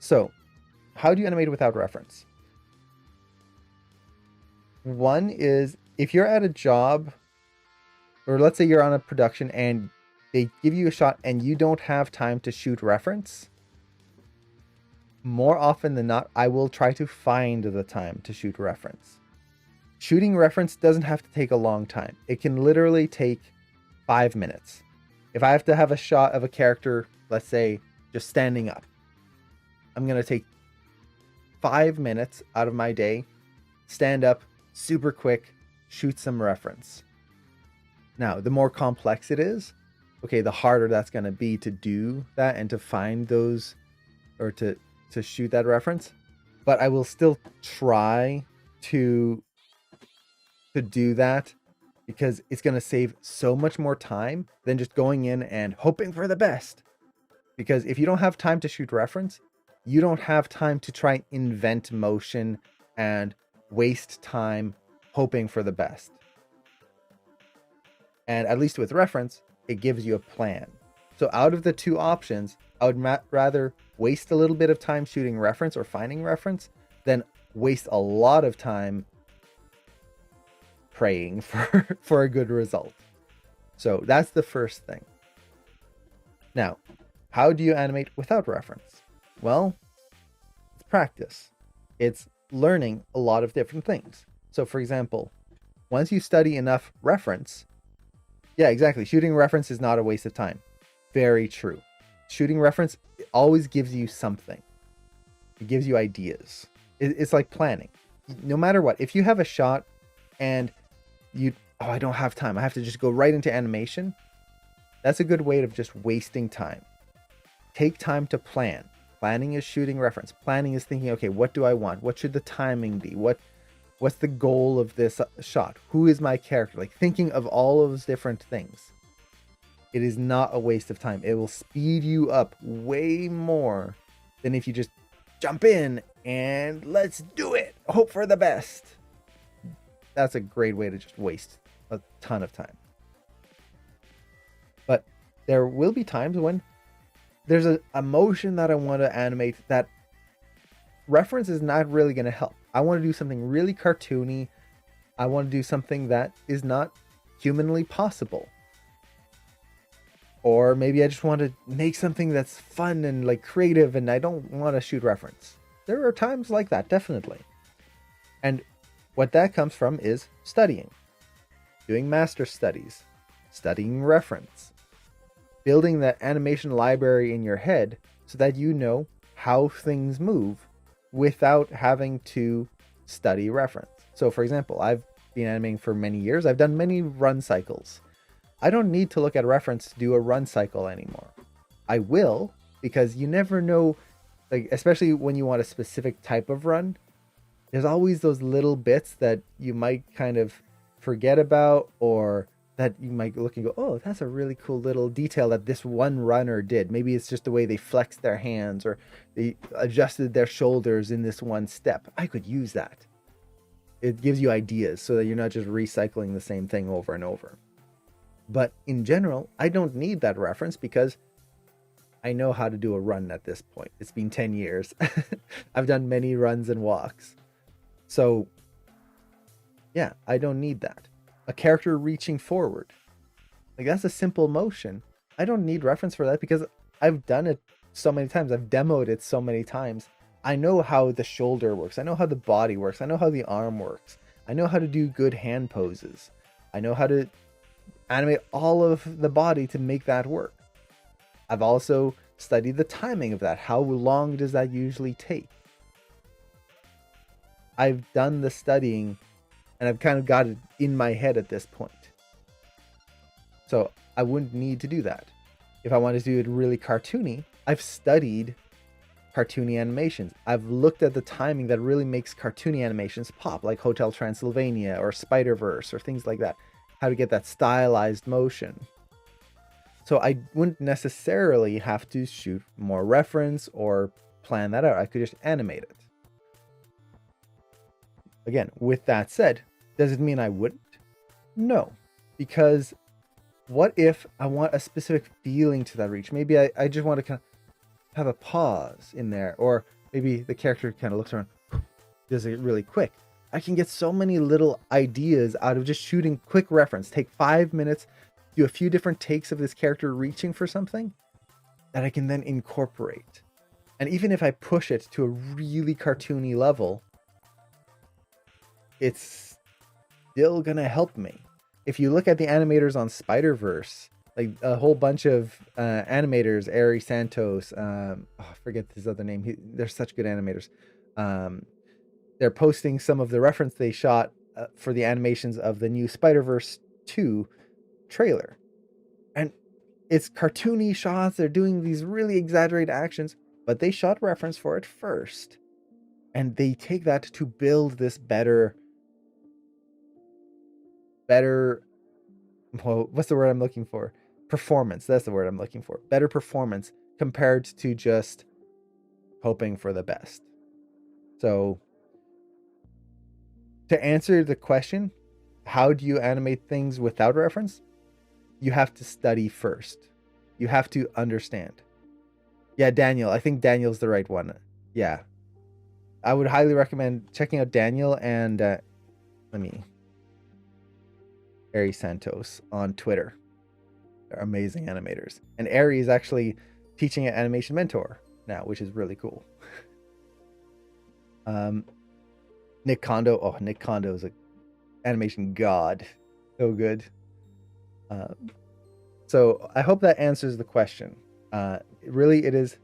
So how do you animate without reference? One is if you're at a job, or let's say you're on a production and they give you a shot and you don't have time to shoot reference, more often than not, I will try to find the time to shoot reference. Shooting reference doesn't have to take a long time. It can literally take 5 minutes. If I have to have a shot of a character, let's say, just standing up, I'm going to take 5 minutes out of my day, stand up, super quick, shoot some reference. Now, the more complex it is, okay, the harder that's going to be to do that and to find those, or to shoot that reference. But I will still try to do that because it's going to save so much more time than just going in and hoping for the best. Because if you don't have time to shoot reference, you don't have time to try and invent motion and waste time hoping for the best. And at least with reference, it gives you a plan. So out of the two options, I would rather waste a little bit of time shooting reference or finding reference than waste a lot of time praying for a good result. So that's the first thing. Now, how do you animate without reference? Well, it's practice. It's learning a lot of different things. So for example, once you study enough reference, yeah, exactly. Shooting reference is not a waste of time. Very true. Shooting reference always gives you something. It gives you ideas. It's like planning. No matter what, if you have a shot and I don't have time, I have to just go right into animation, that's a good way of just wasting time. Take time to plan. Planning is shooting reference. Planning is thinking, okay, what do I want? What should the timing be? What's the goal of this shot? Who is my character? Like thinking of all of those different things. It is not a waste of time. It will speed you up way more than if you just jump in and let's do it. Hope for the best. That's a great way to just waste a ton of time. But there will be times when there's a emotion that I want to animate that reference is not really going to help. I want to do something really cartoony. I want to do something that is not humanly possible. Or maybe I just want to make something that's fun and like creative and I don't want to shoot reference. There are times like that, definitely. And what that comes from is studying. Doing master studies. Studying reference. Building that animation library in your head so that you know how things move without having to study reference. So for example, I've been animating for many years. I've done many run cycles. I don't need to look at reference to do a run cycle anymore. I will, because you never know, like especially when you want a specific type of run, there's always those little bits that you might kind of forget about, or that you might look and go, oh, that's a really cool little detail that this one runner did. Maybe it's just the way they flexed their hands or they adjusted their shoulders in this one step. I could use that. It gives you ideas so that you're not just recycling the same thing over and over. But in general, I don't need that reference because I know how to do a run at this point. It's been 10 years. I've done many runs and walks. So yeah, I don't need that. A character reaching forward, like that's a simple motion. I don't need reference for that because I've done it so many times. I've demoed it so many times. I know how the shoulder works. I know how the body works. I know how the arm works. I know how to do good hand poses. I know how to animate all of the body to make that work. I've also studied the timing of that. How long does that usually take? I've done the studying and I've kind of got it in my head at this point. So I wouldn't need to do that. If I wanted to do it really cartoony, I've studied cartoony animations. I've looked at the timing that really makes cartoony animations pop, like Hotel Transylvania or Spider-Verse or things like that. How to get that stylized motion. So I wouldn't necessarily have to shoot more reference or plan that out. I could just animate it. Again, with that said, does it mean I wouldn't? No, because what if I want a specific feeling to that reach? Maybe I just want to kind of, have a pause in there, or maybe the character kind of looks around, does it really quick. I can get so many little ideas out of just shooting quick reference. Take 5 minutes, do a few different takes of this character reaching for something that I can then incorporate. And even if I push it to a really cartoony level, it's still gonna help me. If you look at the animators on Spider-Verse, like a whole bunch of animators, Ari Santos, I forget his other name. They're such good animators. They're posting some of the reference they shot for the animations of the new Spider-Verse 2 trailer. And it's cartoony shots. They're doing these really exaggerated actions, but they shot reference for it first. And they take that to build this better, well, what's the word I'm looking for? Performance. That's the word I'm looking for. Better performance compared to just hoping for the best. So to answer the question, how do you animate things without reference? You have to study first. You have to understand. Yeah, Daniel. I think Daniel's the right one. Yeah. I would highly recommend checking out Daniel and Ari Santos on Twitter. They're amazing animators. And Ari is actually teaching an animation mentor now, which is really cool. Nick Kondo. Oh, Nick Kondo is an animation god. So good. So I hope that answers the question. Really, it is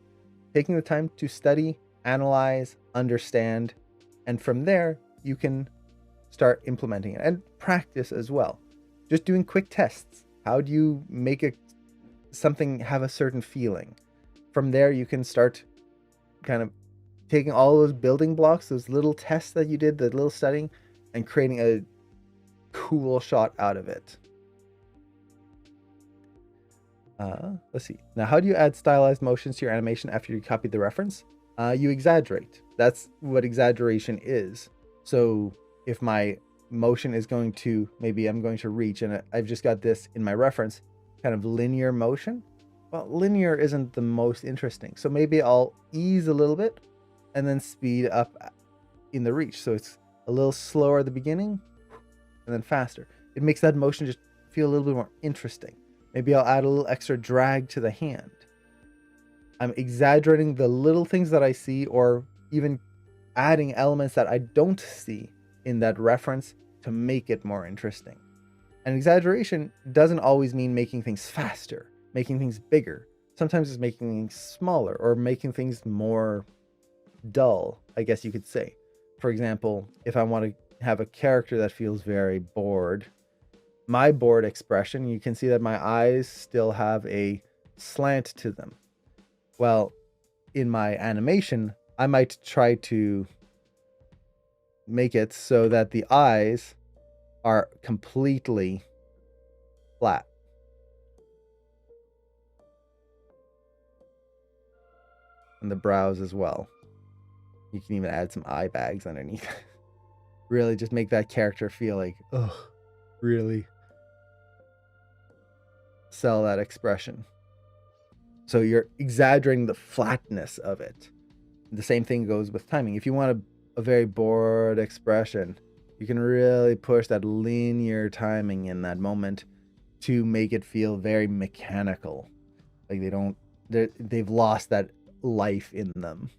taking the time to study, analyze, understand, and from there, you can start implementing it and practice as well. Just doing quick tests. How do you make something have a certain feeling? From there, you can start kind of taking all those building blocks, those little tests that you did, the little studying, and creating a cool shot out of it. Let's see. Now, how do you add stylized motions to your animation after you copy the reference? You exaggerate. That's what exaggeration is. So if my motion is going to, maybe I'm going to reach and I've just got this in my reference, kind of linear motion. Well, linear isn't the most interesting. So maybe I'll ease a little bit and then speed up in the reach. So it's a little slower at the beginning and then faster. It makes that motion just feel a little bit more interesting. Maybe I'll add a little extra drag to the hand. I'm exaggerating the little things that I see, or even adding elements that I don't see in that reference to make it more interesting. And exaggeration doesn't always mean making things faster, making things bigger. Sometimes it's making things smaller or making things more dull, I guess you could say. For example, if I want to have a character that feels very bored, my bored expression, you can see that my eyes still have a slant to them. Well, in my animation, I might try to make it so that the eyes are completely flat. And the brows as well. You can even add some eye bags underneath. Really just make that character feel like, ugh, really sell that expression. So you're exaggerating the flatness of it. The same thing goes with timing. If you want a very bored expression, you can really push that linear timing in that moment to make it feel very mechanical. Like they've lost that life in them.